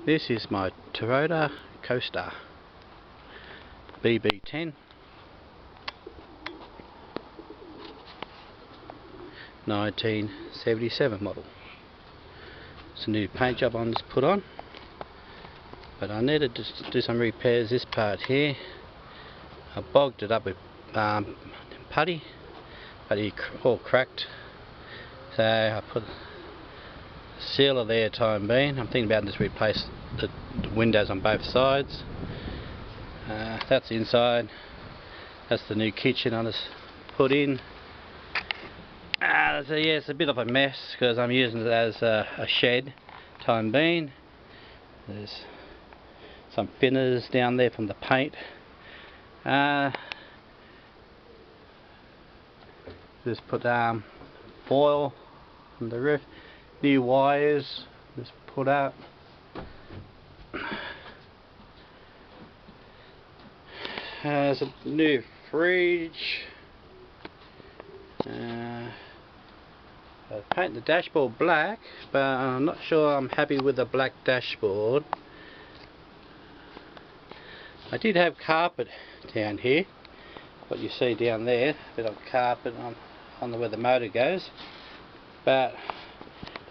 This is my Toyota Coaster BB10 1977 model. It's a new paint job on this put on, but I needed to do some repairs. This part here, I bogged it up with putty all cracked, so I put a sealer there time being. I'm thinking about just replace the windows on both sides. That's the inside. That's the new kitchen I just put in. So yeah, it's a bit of a mess because I'm using it as a shed time being. There's some thinners down there from the paint. Just put foil on the roof. New wires just put out. There's a new fridge. I painted the dashboard black, but I'm not sure I'm happy with the black dashboard. I did have carpet down here, what you see down there, a bit of carpet on where the motor goes, but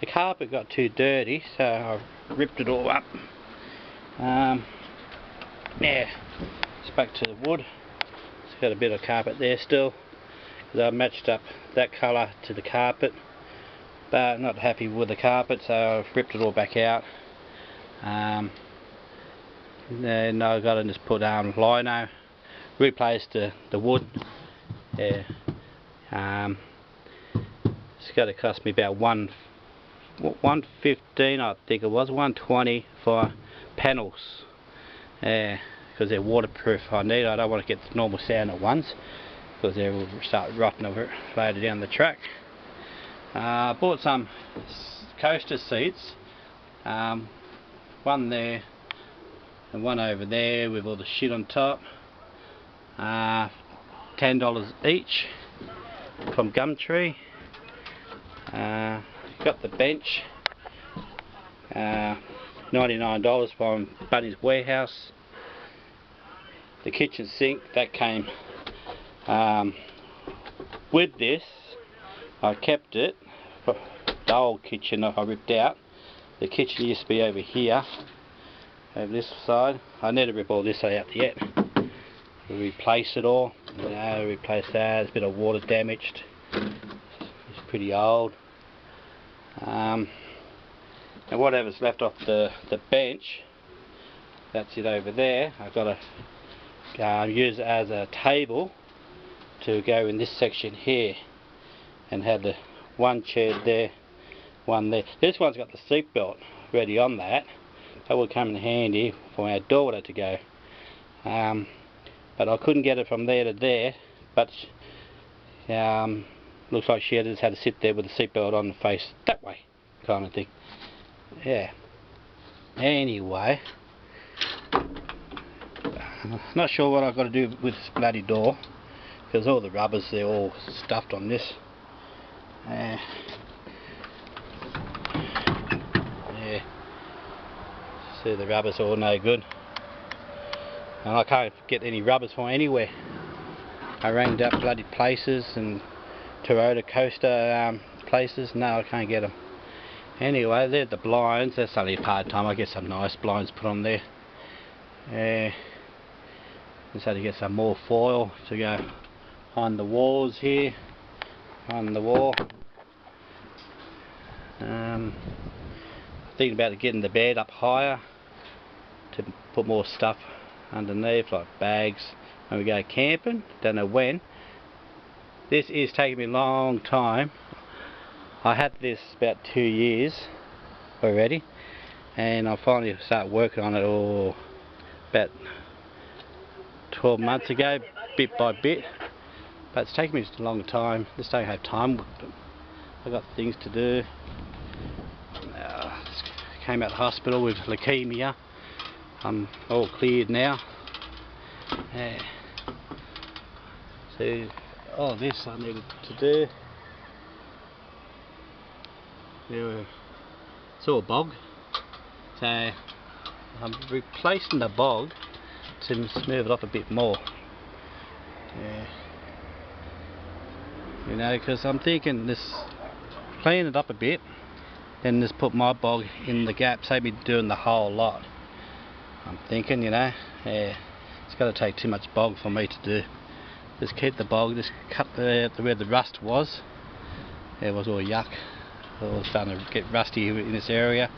the carpet got too dirty, so I ripped it all up. Yeah, it's back to the wood. It's got a bit of carpet there still, because I matched up that colour to the carpet, but not happy with the carpet, so I've ripped it all back out. Then I got to just put lino, replaced the wood. Yeah, it's got to cost me about $115, I think it was, $120 for panels. Yeah, because they're waterproof. I don't want to get the normal sound at once, because they will start rotting over it later down the track. I bought some coaster seats, one there and one over there with all the shit on top. $10 each from Gumtree. Got the bench, $99 from Buddy's Warehouse. The kitchen sink that came with this. I kept it. The old kitchen I ripped out. The kitchen used to be over here, over this side. I need to rip all this out yet. Replace it all. Replace that. It's a bit of water damaged. It's pretty old. And whatever's left off the bench, that's it over there. I've got to use it as a table to go in this section here, and have the one chair there, one there. This one's got the seat belt ready on that. That would come in handy for our daughter to go. But I couldn't get it from there to there. But looks like she just had to sit there with the seat belt on the face that way, kind of thing. Yeah. Anyway, not sure what I've got to do with this bloody door, because all the rubbers, they're all stuffed on this. Yeah. See, the rubbers are all no good, and I can't get any rubbers from anywhere. I rang up bloody places and Toyota Coaster places. No, I can't get them. Anyway, they're the blinds. That's only part time. I get some nice blinds put on there. Just had to get some more foil to go on the walls here, on the wall. Thinking about getting the bed up higher to put more stuff underneath, like bags when we go camping. Don't know when. This is taking me a long time. I had this about 2 years already, and I finally started working on it about 12 months ago, bit by bit. But it's taken me a long time. Just don't have time with them. I've got things to do. Came out of hospital with leukemia. I'm all cleared now. Yeah. So all this I needed to do. It's all bog. So I'm replacing the bog to smooth it off a bit more. Yeah. You know, because I'm thinking this, clean it up a bit, then just put my bog in the gap, save me doing the whole lot. I'm thinking, you know, yeah, it's got to take too much bog for me to do. Just keep the bog, just cut where the rust was. It was all yuck. It was starting to get rusty in this area,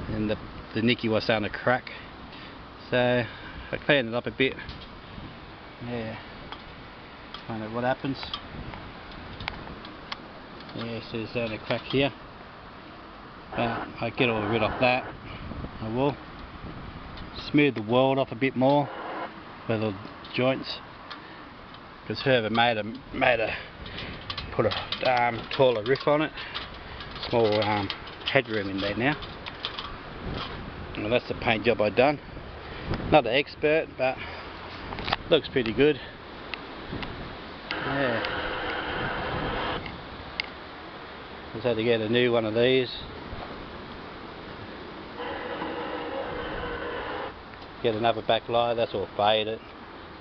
and the nicky was starting to crack. So I cleaned it up a bit. Yeah, find out what happens. Yeah, so it's starting to crack here. But I get all rid of that. I will smooth the weld off a bit more with the joints, because whoever put a taller roof on it. Small headroom in there now. Well, that's the paint job I've done. Not an expert, but looks pretty good. Yeah. Just had to get a new one of these. Get another backlight, that's all faded.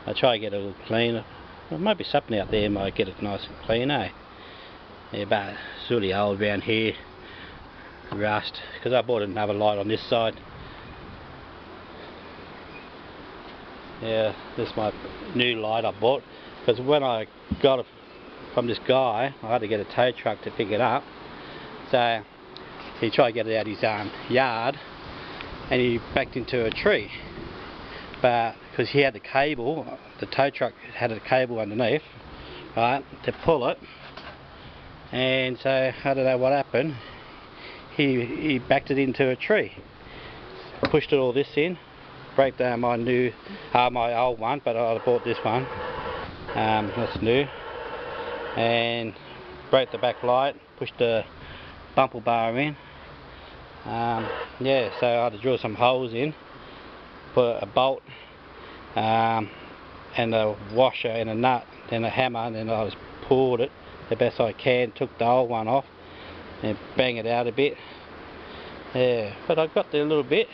I'll try to get it a little cleaner. There might be something out there might get it nice and clean, eh? Yeah, but it's really old around here. Rust, because I bought another light on this side. Yeah, this is my new light I bought, because when I got it from this guy, I had to get a tow truck to pick it up. So he tried to get it out his yard, and he backed into a tree. But because he had the cable, the tow truck had a cable underneath, right, to pull it. And so I don't know what happened. He backed it into a tree. Pushed it all this in, broke down my old one, but I bought this one. That's new. And broke the back light, pushed the bumper bar in. Yeah, so I had to drill some holes in, put a bolt and a washer and a nut, then a hammer, and then I just pulled it the best I can, took the old one off and bang it out a bit. Yeah, but I got there a little bit.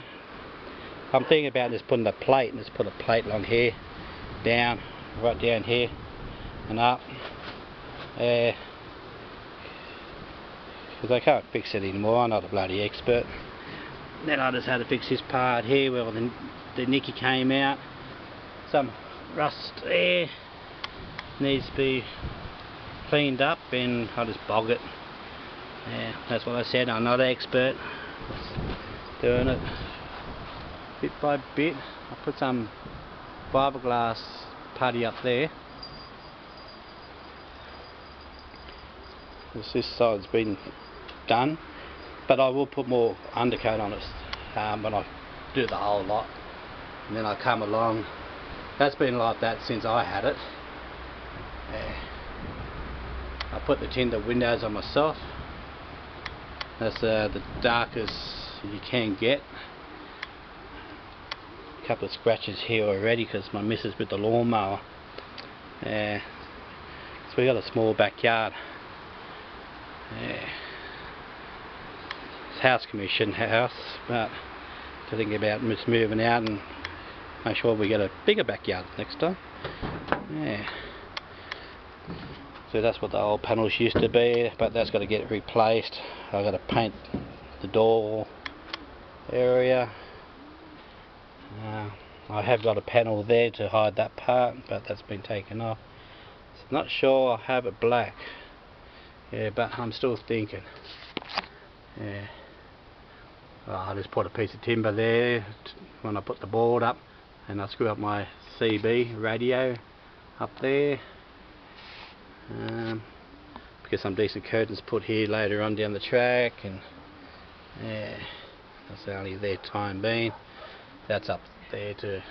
I'm thinking about just putting a plate, and just put a plate along here, down, right down here and up. Yeah, because I can't fix it anymore, I'm not a bloody expert. Then I just had to fix this part here where the nicky came out. Some rust there needs to be cleaned up, and I'll just bog it. Yeah, that's what I said, I'm not an expert. Just doing it bit by bit. I put some fiberglass putty up there. This side's been done, but I will put more undercoat on it when I do the whole lot, and then I come along. That's been like that since I had it. Yeah. I put the tinted windows on myself. That's the darkest you can get. A couple of scratches here already because my missus with the lawnmower. Yeah. So we got a small backyard. Yeah. It's house commission house, but I think about just moving out and make sure we get a bigger backyard next time. Yeah. So that's what the old panels used to be, but that's got to get replaced. I've got to paint the door area. I have got a panel there to hide that part, but that's been taken off. So not sure I'll have it black. Yeah, but I'm still thinking. Yeah. Well, I just put a piece of timber there when I put the board up, and I screw up my CB radio up there. Get some decent curtains put here later on down the track, and yeah, that's only their time being. That's up there to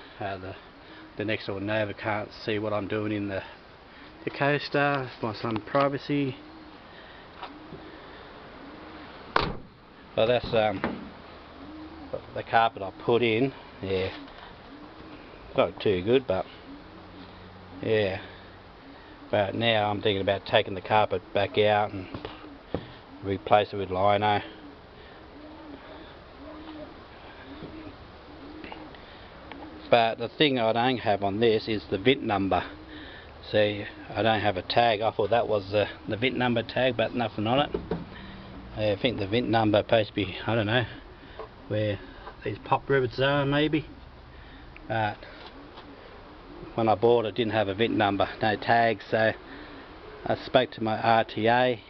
the next door neighbour can't see what I'm doing in the coaster for some privacy. So that's the carpet I put in. Yeah, not too good, but yeah. But now I'm thinking about taking the carpet back out and replace it with lino. But the thing I don't have on this is the VIN number. See, I don't have a tag. I thought that was the VIN number tag, but nothing on it. I think the VIN number supposed to be, I don't know, where these pop rivets are maybe. But when I bought it, didn't have a VIN number, no tag, so I spoke to my RTA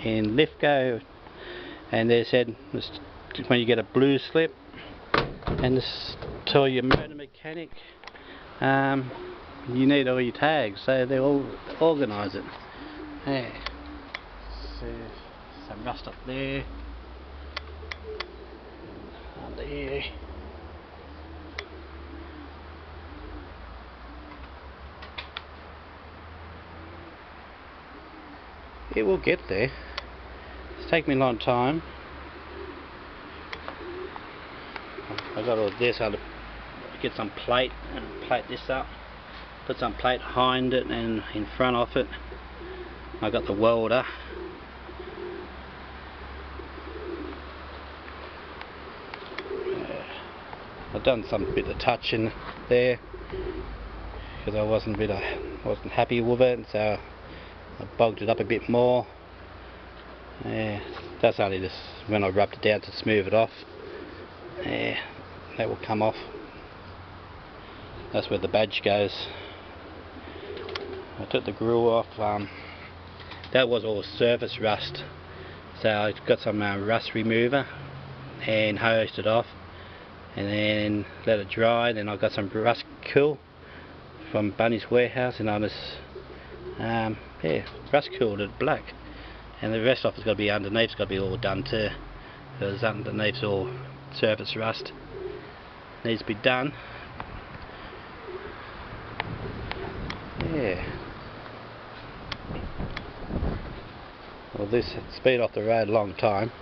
in Lithgow, and they said when you get a blue slip, and just tell your motor mechanic you need all your tags, so they all organise it. Yeah. So some rust up there, under here. It will get there. It's taken me a long time. I got all this. I'll get some plate and plate this up. Put some plate behind it and in front of it. I got the welder. I've done some bit of touching there because I wasn't happy with it, so I bogged it up a bit more. Yeah, that's only just when I rubbed it down to smooth it off. Yeah, that will come off. That's where the badge goes. I took the grill off. That was all surface rust, so I got some rust remover and hosed it off, and then let it dry. Then I got some rust cool from Bunny's warehouse, and I just yeah, rust cooled it black, and the rest of it's got to be underneath. It's got to be all done too, because underneath's all surface rust. Needs to be done. Yeah. Well, this has been off the road a long time.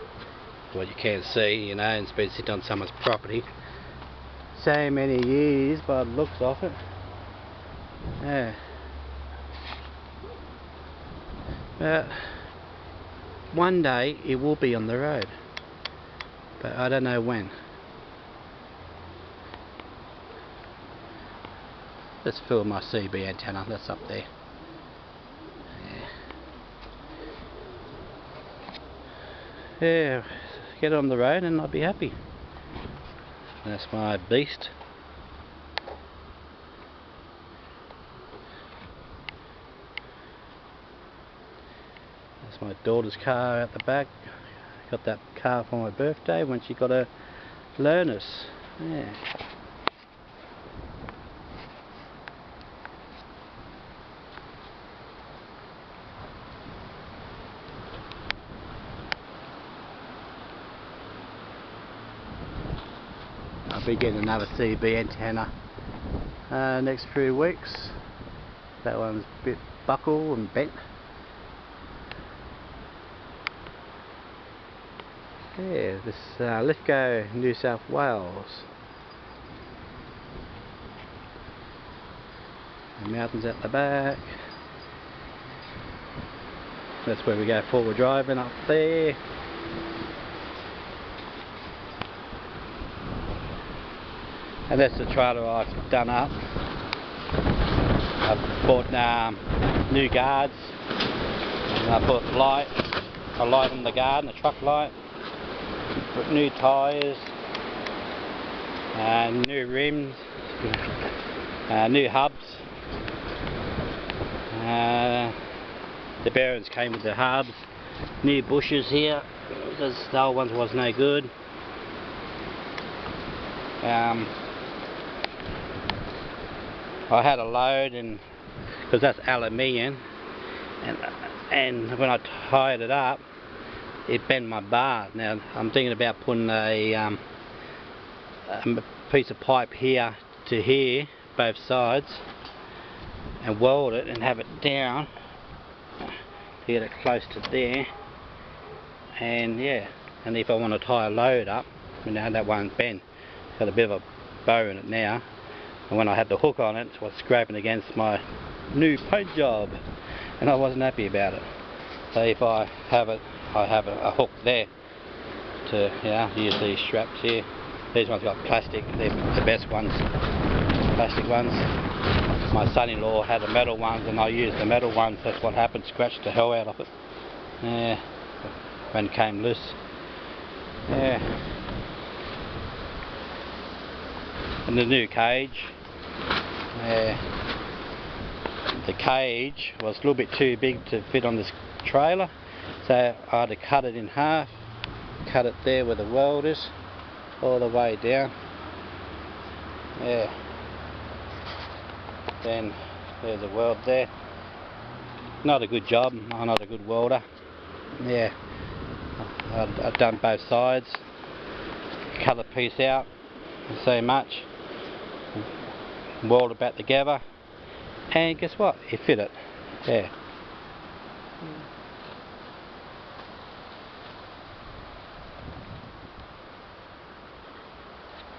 What you can see, you know, and it's been sitting on someone's property so many years by the looks of it. Yeah. But one day it will be on the road, but I don't know when. Let's film my CB antenna, that's up there. Yeah, get it on the road and I'll be happy. That's my beast. That's my daughter's car out the back. Got that car for my birthday when she got her learners. Yeah. I'll be getting another CB antenna next few weeks. That one's a bit buckle and bent. Yeah, this Lithgow, New South Wales. The mountains at the back. That's where we go forward driving up there. And that's the trailer I've done up. I've bought new guards, and I put a light on the guard, and the truck light. Put new tyres, new rims, new hubs. The bearings came with the hubs. New bushes here because the old ones was no good. I had a load, and because that's aluminium, and when I tied it up, it bent my bar. Now I'm thinking about putting a piece of pipe here to here, both sides, and weld it and have it down to get it close to there. And yeah, and if I want to tie a load up, you know, that won't bend. It's got a bit of a bow in it now. And when I had the hook on it, it was scraping against my new paint job, and I wasn't happy about it. So if I have it, I have a hook there to, you know, use these straps here. These ones got plastic, they're the best ones. plastic ones. My son-in-law had the metal ones and I used the metal ones. That's what happened, scratched the hell out of it. Yeah, when it came loose. Yeah. And the new cage. The cage was a little bit too big to fit on this trailer, so I had to cut it in half, cut it there where the weld is, all the way down. Yeah. Then there's a weld there. Not a good job, I'm not a good welder. Yeah. I've done both sides, cut the piece out so much, weld it back together, and guess what? It fit it. Yeah.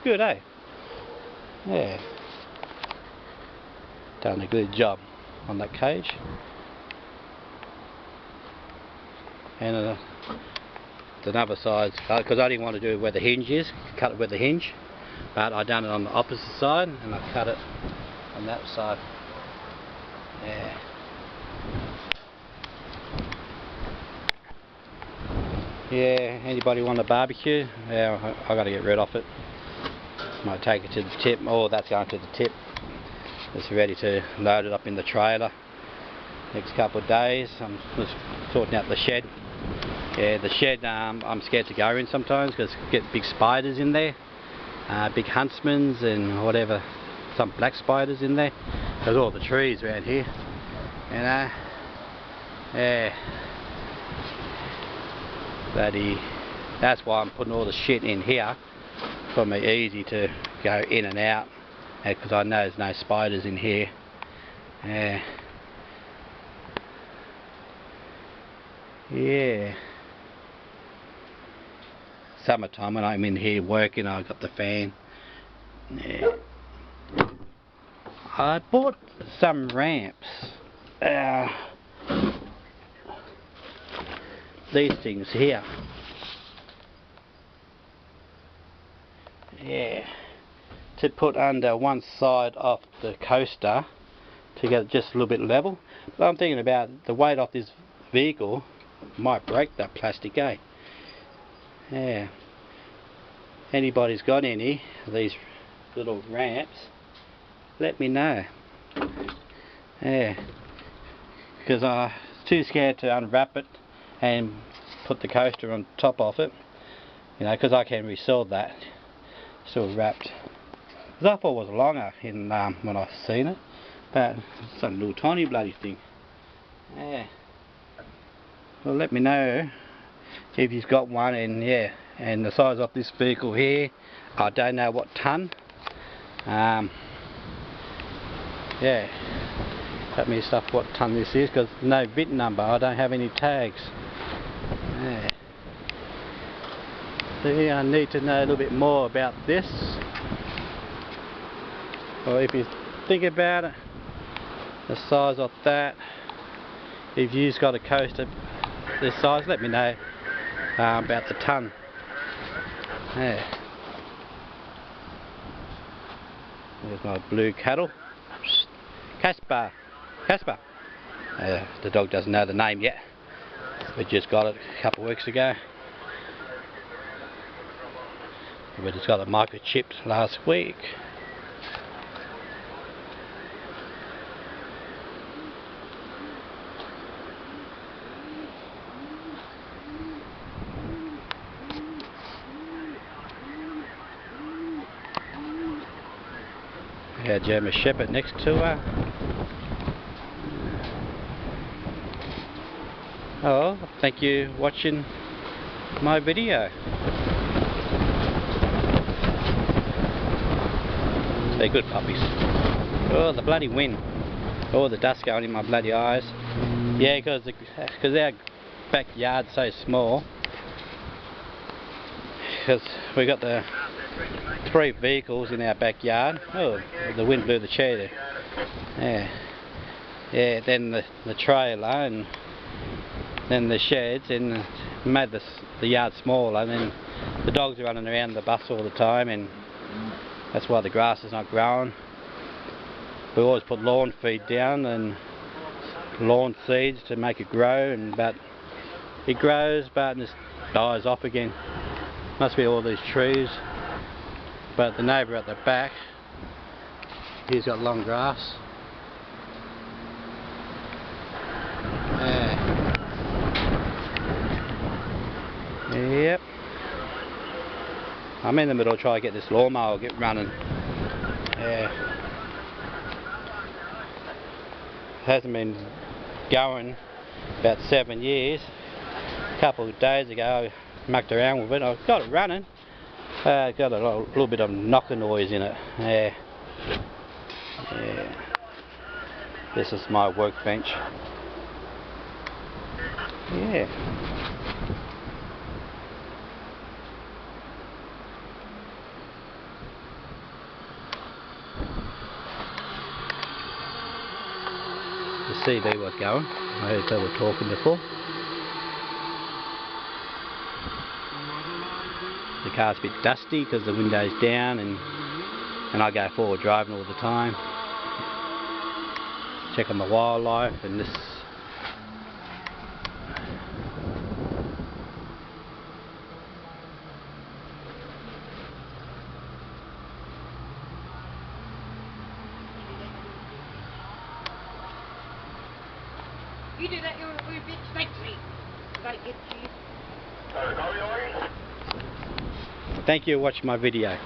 Good, eh? Yeah. Done a good job on that cage. And the other side, because I didn't want to do it where the hinge is, cut it where the hinge, but I done it on the opposite side and I cut it on that side. Yeah. Yeah, anybody want a barbecue? Yeah, I got to get rid of it. Might take it to the tip. Oh, that's going to the tip. It's ready to load it up in the trailer. Next couple of days, I'm just sorting out the shed. Yeah, the shed I'm scared to go in sometimes because get big spiders in there, big huntsmans and whatever, some black spiders in there. There's all the trees around here, you know. Yeah, bloody. That's why I'm putting all the shit in here for me easy to go in and out, because I know there's no spiders in here. Yeah. Yeah. Summertime when I'm in here working, I've got the fan. Yeah. I bought some ramps. These things here. Yeah. To put under one side of the coaster to get it just a little bit level. But I'm thinking about the weight of this vehicle might break that plastic, eh? Yeah. Anybody's got any of these little ramps, let me know. Yeah. Because I was too scared to unwrap it and put the coaster on top of it. You know, because I can resell that. Still wrapped. Because I thought it was longer in when I seen it. But it's a little tiny bloody thing. Yeah. Well, let me know if you've got one, and yeah, and the size of this vehicle here, I don't know what ton. Yeah, let me stuff what ton this is, because no VIN number, I don't have any tags. Yeah. So yeah, I need to know a little bit more about this. Or if you think about it, the size of that, if you've got a coaster this size, let me know about the ton. Yeah. There's my blue cattle. Casper. Casper. The dog doesn't know the name yet. We just got it a couple of weeks ago. We just got it microchipped last week. Yeah, German Shepherd next to her. Oh, thank you for watching my video. They're good puppies. Oh, the bloody wind. Oh, the dust going in my bloody eyes. Yeah, because our backyard's so small. Because we got the 3 vehicles in our backyard. Oh, the wind blew the chair there. Yeah. Yeah, then the trailer, and then the sheds, and made the yard smaller, and then the dogs are running around the bus all the time, and that's why the grass is not growing. We always put lawn feed down and lawn seeds to make it grow, but it grows but it just dies off again. Must be all these trees. But the neighbour at the back, he's got long grass. Yep. I'm in the middle trying to get this lawnmower get running. Hasn't been going about 7 years. A couple of days ago I mucked around with it. I got it running. Got a little bit of knocker noise in it. This is my workbench. The CB was going. I heard they were talking before. The car's a bit dusty because the window's down, and I go forward driving all the time. Check on the wildlife and this. You do that, you're a bit sexy. Gotta get you. Thank you for watching my video.